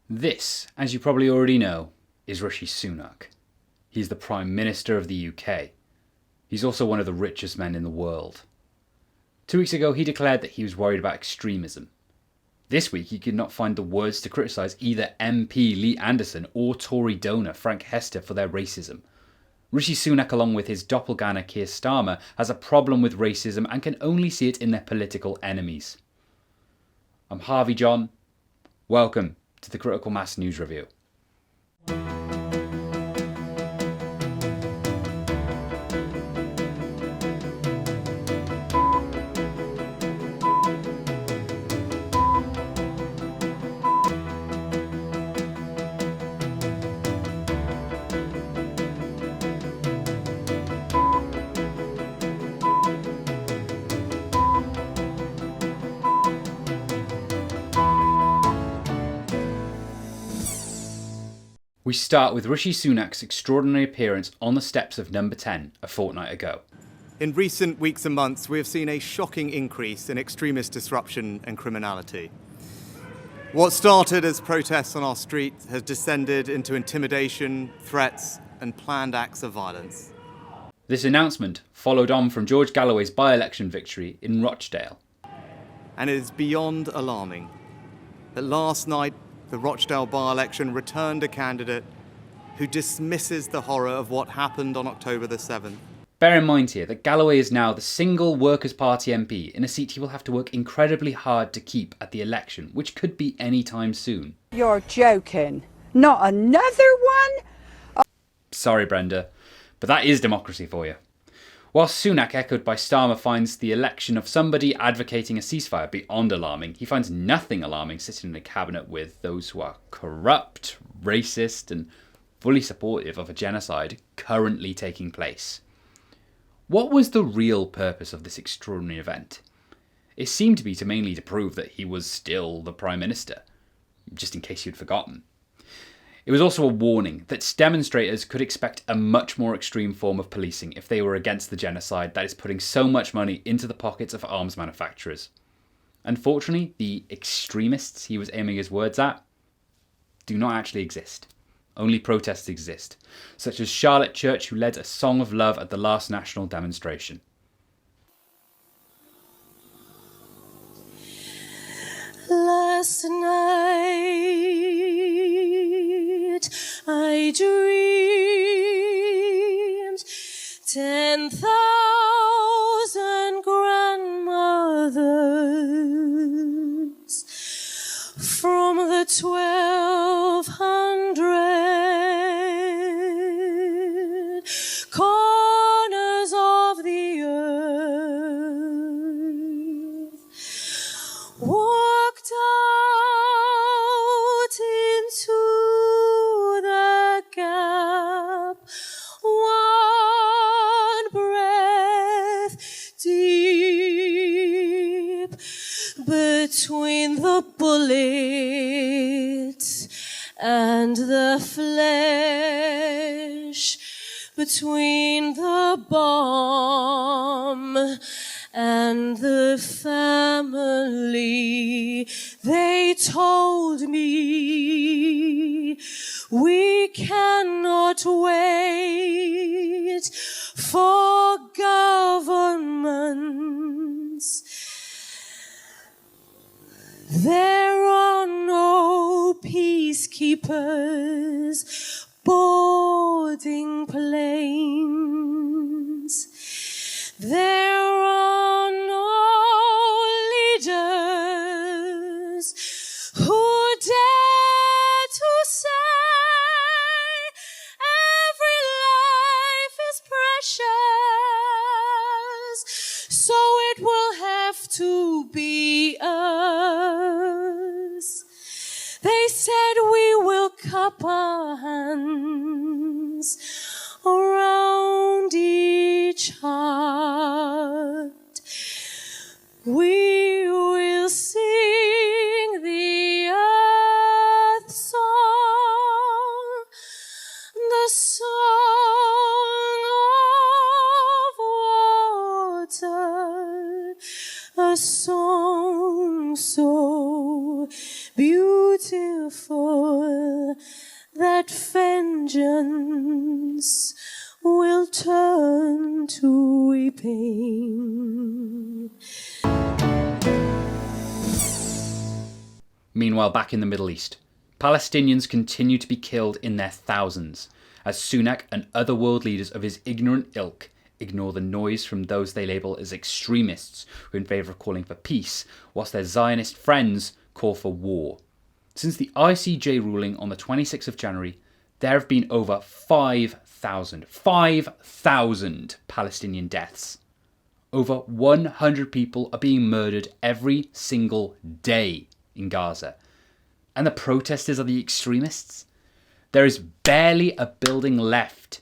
This, as you probably already know, is Rishi Sunak. He's the Prime Minister of the UK. He's also one of the richest men in the world. 2 weeks ago, he declared that he was worried about extremism. This week, he could not find the words to criticise either MP Lee Anderson or Tory donor Frank Hester for their racism. Rishi Sunak, along with his doppelganger Keir Starmer, has a problem with racism and can only see it in their political enemies. I'm Harvey John. Welcome to the Critical Mass News Review. We start with Rishi Sunak's extraordinary appearance on the steps of Number 10 a fortnight ago. In recent weeks and months, we have seen a shocking increase in extremist disruption and criminality. What started as protests on our street has descended into intimidation, threats, and planned acts of violence. This announcement followed on from George Galloway's by-election victory in Rochdale. And it is beyond alarming that last night, the Rochdale by-election returned a candidate who dismisses the horror of what happened on October the 7th. Bear in mind here that Galloway is now the single Workers' Party MP in a seat he will have to work incredibly hard to keep at the election, which could be any time soon. You're joking. Not another one? Sorry, Brenda, but that is democracy for you. While Sunak, echoed by Starmer, finds the election of somebody advocating a ceasefire beyond alarming, he finds nothing alarming sitting in a cabinet with those who are corrupt, racist, and fully supportive of a genocide currently taking place. What was the real purpose of this extraordinary event? It seemed to be mainly to prove that he was still the Prime Minister, just in case you'd forgotten. It was also a warning that demonstrators could expect a much more extreme form of policing if they were against the genocide that is putting so much money into the pockets of arms manufacturers. Unfortunately, the extremists he was aiming his words at do not actually exist. Only protests exist, such as Charlotte Church, who led a song of love at the last national demonstration. Last night I dreamed 10,000 grandmothers from the 1,200 corners of the earth walked out into the gap, one breath deep between the bullet and the flesh, between the bomb and the family. They told me we cannot wait for governments. There are no peacekeepers boarding planes. There are no leaders who dare to say every life is precious, so it will have to be us. They said we will cup our hands around each heart. We will sing the earth song, the song of water, song so beautiful hour that vengeance will turn to weeping. Meanwhile, back in the Middle East, Palestinians continue to be killed in their thousands, as Sunak and other world leaders of his ignorant ilk ignore the noise from those they label as extremists who are in favour of calling for peace, whilst their Zionist friends call for war. Since the ICJ ruling on the 26th of January, there have been over 5,000 Palestinian deaths. Over 100 people are being murdered every single day in Gaza. And the protesters are the extremists? There is barely a building left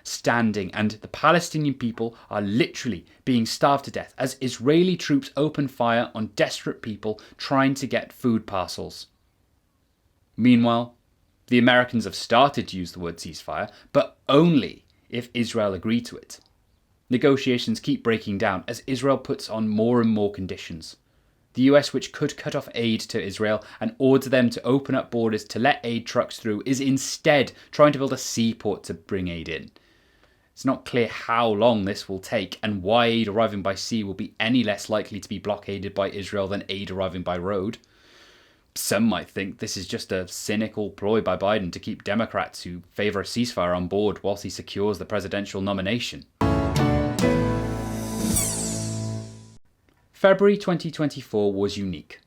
standing, and the Palestinian people are literally being starved to death as Israeli troops open fire on desperate people trying to get food parcels. Meanwhile, the Americans have started to use the word ceasefire, but only if Israel agree to it. Negotiations keep breaking down as Israel puts on more and more conditions. The US, which could cut off aid to Israel and order them to open up borders to let aid trucks through, is instead trying to build a seaport to bring aid in. It's not clear how long this will take and why aid arriving by sea will be any less likely to be blockaded by Israel than aid arriving by road. Some might think this is just a cynical ploy by Biden to keep Democrats who favour a ceasefire on board whilst he secures the presidential nomination. February 2024 was unique.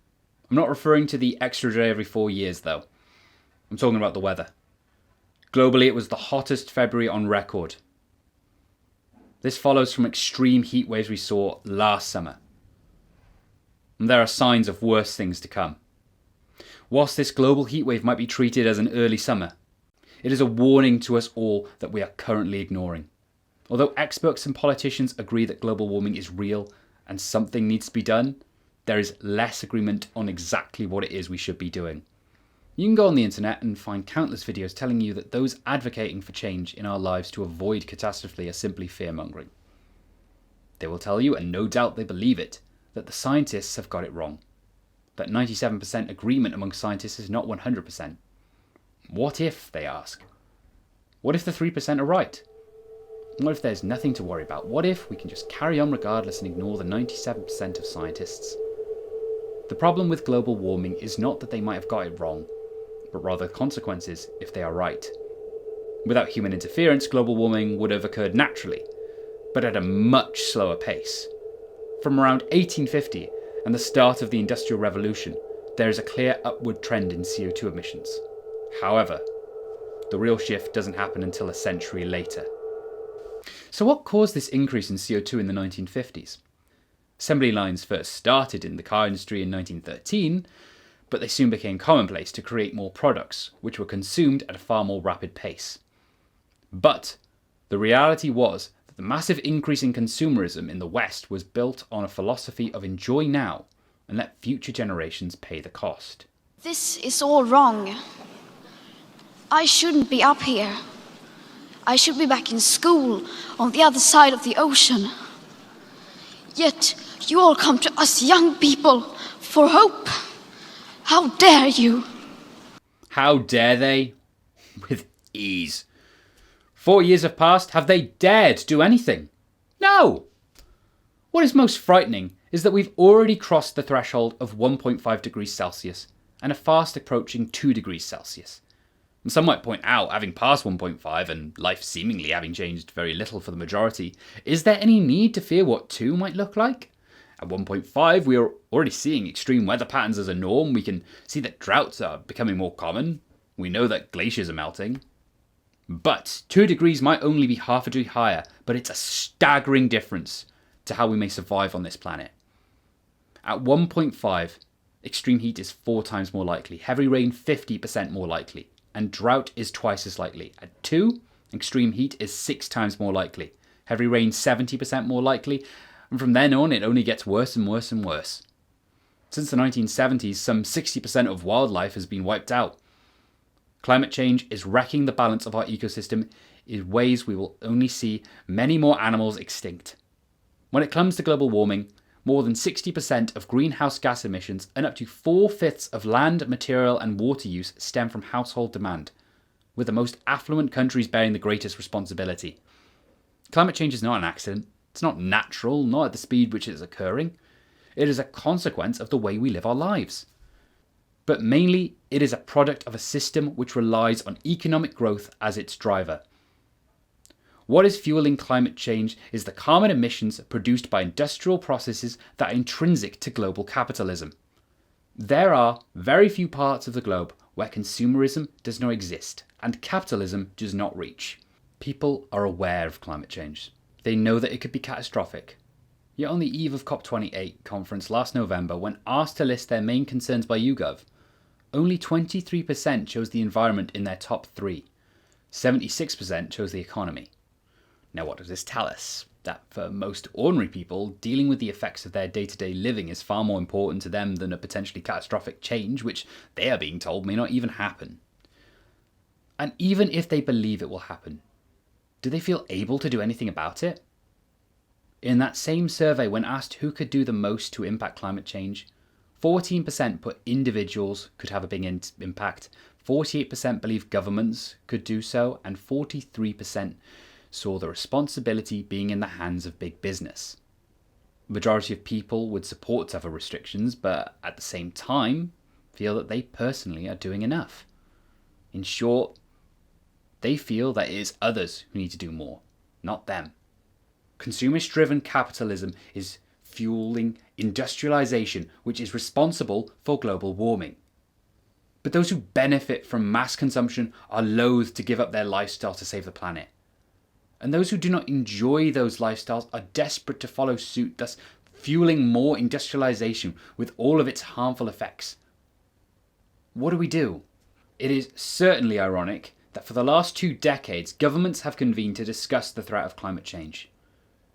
I'm not referring to the extra day every 4 years though. I'm talking about the weather. Globally, it was the hottest February on record. This follows from extreme heat waves we saw last summer. And there are signs of worse things to come. Whilst this global heatwave might be treated as an early summer, it is a warning to us all that we are currently ignoring. Although experts and politicians agree that global warming is real and something needs to be done, there is less agreement on exactly what it is we should be doing. You can go on the internet and find countless videos telling you that those advocating for change in our lives to avoid catastrophe are simply fear-mongering. They will tell you, and no doubt they believe it, that the scientists have got it wrong. That 97% agreement among scientists is not 100%. What if, they ask? What if the 3% are right? What if there's nothing to worry about? What if we can just carry on regardless and ignore the 97% of scientists? The problem with global warming is not that they might have got it wrong, but rather consequences if they are right. Without human interference, global warming would have occurred naturally, but at a much slower pace. From around 1850 and the start of the Industrial Revolution, there is a clear upward trend in CO2 emissions. However, the real shift doesn't happen until a century later. So what caused this increase in CO2 in the 1950s? Assembly lines first started in the car industry in 1913, but they soon became commonplace to create more products, which were consumed at a far more rapid pace. But the reality was that the massive increase in consumerism in the West was built on a philosophy of enjoy now and let future generations pay the cost. This is all wrong. I shouldn't be up here. I should be back in school on the other side of the ocean. Yet you all come to us young people for hope. How dare you? How dare they? With ease. 4 years have passed. Have they dared do anything? No! What is most frightening is that we've already crossed the threshold of 1.5 degrees Celsius and are fast approaching 2 degrees Celsius. And some might point out, having passed 1.5 and life seemingly having changed very little for the majority, is there any need to fear what 2 might look like? At 1.5, we are already seeing extreme weather patterns as a norm. We can see that droughts are becoming more common. We know that glaciers are melting. But 2 degrees might only be half a degree higher, but it's a staggering difference to how we may survive on this planet. At 1.5, extreme heat is 4 times more likely, heavy rain 50% more likely, and drought is twice as likely. At 2, extreme heat is 6 times more likely, heavy rain 70% more likely, and from then on it only gets worse and worse and worse. Since the 1970s, some 60% of wildlife has been wiped out. Climate change is wrecking the balance of our ecosystem in ways we will only see many more animals extinct. When it comes to global warming, more than 60% of greenhouse gas emissions and up to 4/5 of land, material and water use stem from household demand, with the most affluent countries bearing the greatest responsibility. Climate change is not an accident. It's not natural, not at the speed which it is occurring. It is a consequence of the way we live our lives. But mainly, it is a product of a system which relies on economic growth as its driver. What is fueling climate change is the carbon emissions produced by industrial processes that are intrinsic to global capitalism. There are very few parts of the globe where consumerism does not exist and capitalism does not reach. People are aware of climate change. They know that it could be catastrophic. Yet on the eve of COP28 conference last November, when asked to list their main concerns by YouGov, only 23% chose the environment in their top 3. 76% chose the economy. Now what does this tell us? That for most ordinary people, dealing with the effects of their day-to-day living is far more important to them than a potentially catastrophic change, which they are being told may not even happen. And even if they believe it will happen, do they feel able to do anything about it? In that same survey, when asked who could do the most to impact climate change, 14% put individuals could have a big impact, 48% believe governments could do so, and 43% saw the responsibility being in the hands of big business. The majority of people would support tougher restrictions, but at the same time feel that they personally are doing enough. In short, they feel that it is others who need to do more, not them. Consumerist-driven capitalism is fueling industrialization, which is responsible for global warming. But those who benefit from mass consumption are loath to give up their lifestyle to save the planet. And those who do not enjoy those lifestyles are desperate to follow suit, thus fueling more industrialization with all of its harmful effects. What do? It is certainly ironic that for the last 2 decades, governments have convened to discuss the threat of climate change.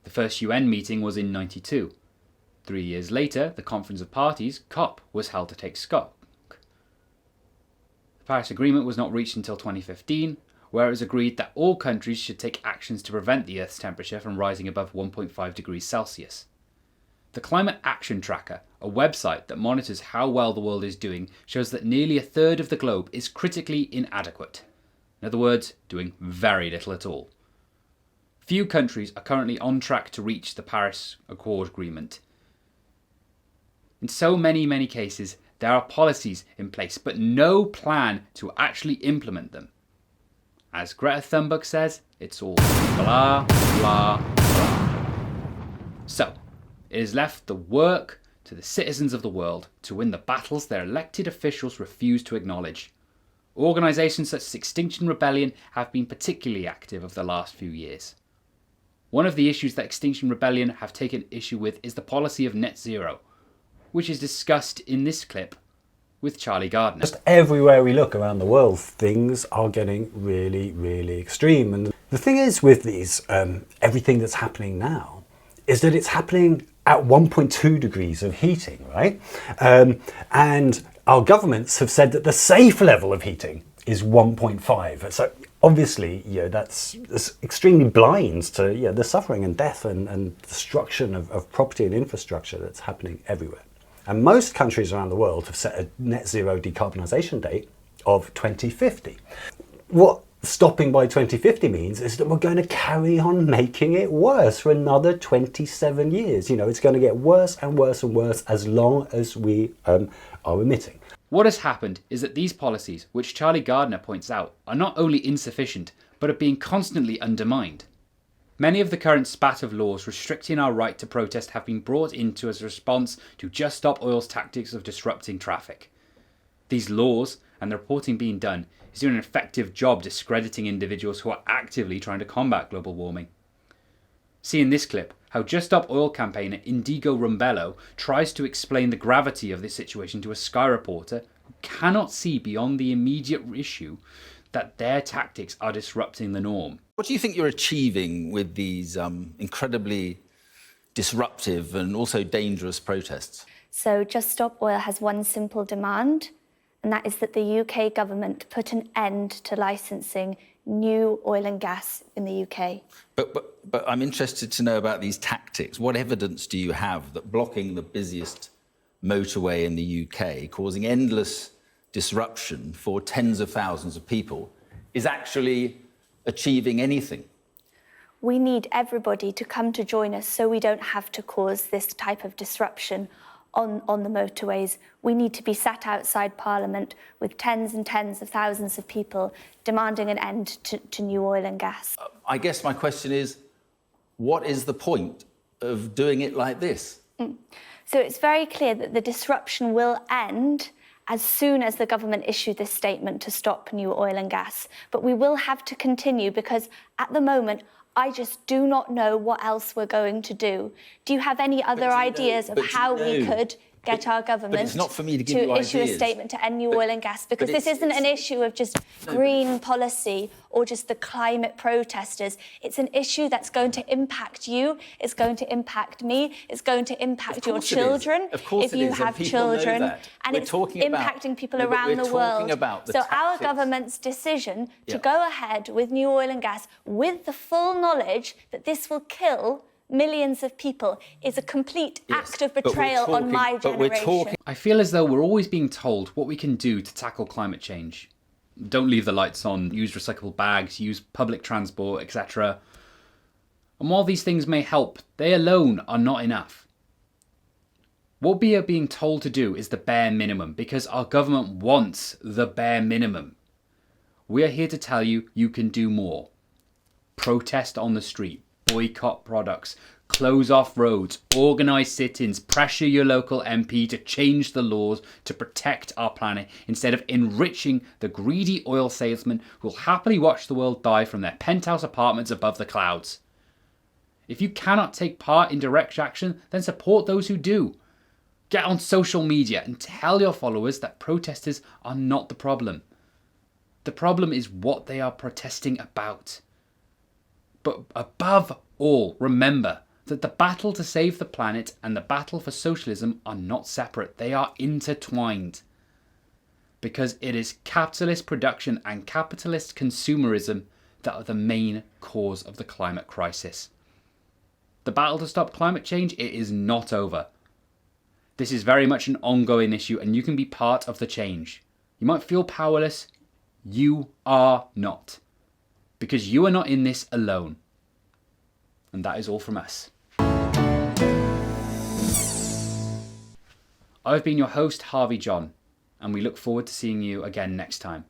The first UN meeting was in 1992. 3 years later, the Conference of Parties, COP, was held to take stock. The Paris Agreement was not reached until 2015, where it was agreed that all countries should take actions to prevent the Earth's temperature from rising above 1.5 degrees Celsius. The Climate Action Tracker, a website that monitors how well the world is doing, shows that nearly 1/3 of the globe is critically inadequate. In other words, doing very little at all. Few countries are currently on track to reach the Paris Accord agreement. In so many cases, there are policies in place, but no plan to actually implement them. As Greta Thunberg says, it's all blah, blah, blah. So, it is left the work to the citizens of the world to win the battles their elected officials refuse to acknowledge. Organisations such as Extinction Rebellion have been particularly active over the last few years. One of the issues that Extinction Rebellion have taken issue with is the policy of net zero, which is discussed in this clip with Charlie Gardner. Just everywhere we look around the world, things are getting really extreme. And the thing is with these, everything that's happening now, is that it's happening at 1.2 degrees of heating, right? And our governments have said that the safe level of heating is 1.5. So obviously, that's extremely blind to the suffering and death and destruction of property and infrastructure that's happening everywhere. And most countries around the world have set a net zero decarbonisation date of 2050. What stopping by 2050 means is that we're going to carry on making it worse for another 27 years. It's going to get worse and worse and worse as long as we are emitting. What has happened is that these policies, which Charlie Gardner points out, are not only insufficient, but are being constantly undermined. Many of the current spat of laws restricting our right to protest have been brought into as a response to Just Stop Oil's tactics of disrupting traffic. These laws, and the reporting being done, is doing an effective job discrediting individuals who are actively trying to combat global warming. See in this clip how Just Stop Oil campaigner Indigo Rumbello tries to explain the gravity of this situation to a Sky reporter who cannot see beyond the immediate issue that their tactics are disrupting the norm. What do you think you're achieving with these incredibly disruptive and also dangerous protests? So Just Stop Oil has one simple demand, and that is that the UK government put an end to licensing new oil and gas in the UK. But I'm interested to know about these tactics. What evidence do you have that blocking the busiest motorway in the UK, causing endless disruption for tens of thousands of people, is actually achieving anything? We need everybody to come to join us so we don't have to cause this type of disruption on the motorways. We need to be sat outside Parliament with tens and tens of thousands of people demanding an end to new oil and gas. I guess my question is, what is the point of doing it like this? So it's very clear that the disruption will end as soon as the government issue this statement to stop new oil and gas. But we will have to continue because at the moment, I just do not know what else we're going to do. Do you have any other ideas of how we could get our government it's not for me to give you issue a ideas. statement to end new oil and gas? Because this isn't an issue of just green policy or just the climate protesters. It's an issue that's going to impact you, it's going to impact me, it's going to impact your children if you have children, and it's impacting people around the world. So our government's decision to go ahead with new oil and gas with the full knowledge that this will kill millions of people is a complete act of betrayal on my generation. I feel as though we're always being told what we can do to tackle climate change. Don't leave the lights on, use recyclable bags, use public transport, etc. And while these things may help, they alone are not enough. What we are being told to do is the bare minimum because our government wants the bare minimum. We are here to tell you you can do more. Protest on the street. Boycott products, close off roads, organise sit-ins, pressure your local MP to change the laws to protect our planet instead of enriching the greedy oil salesmen who will happily watch the world die from their penthouse apartments above the clouds. If you cannot take part in direct action, then support those who do. Get on social media and tell your followers that protesters are not the problem. The problem is what they are protesting about. But above all, remember that the battle to save the planet and the battle for socialism are not separate. They are intertwined. Because it is capitalist production and capitalist consumerism that are the main cause of the climate crisis. The battle to stop climate change, it is not over. This is very much an ongoing issue and you can be part of the change. You might feel powerless. You are not. Because you are not in this alone. And that is all from us. I've been your host, Harvey John, and we look forward to seeing you again next time.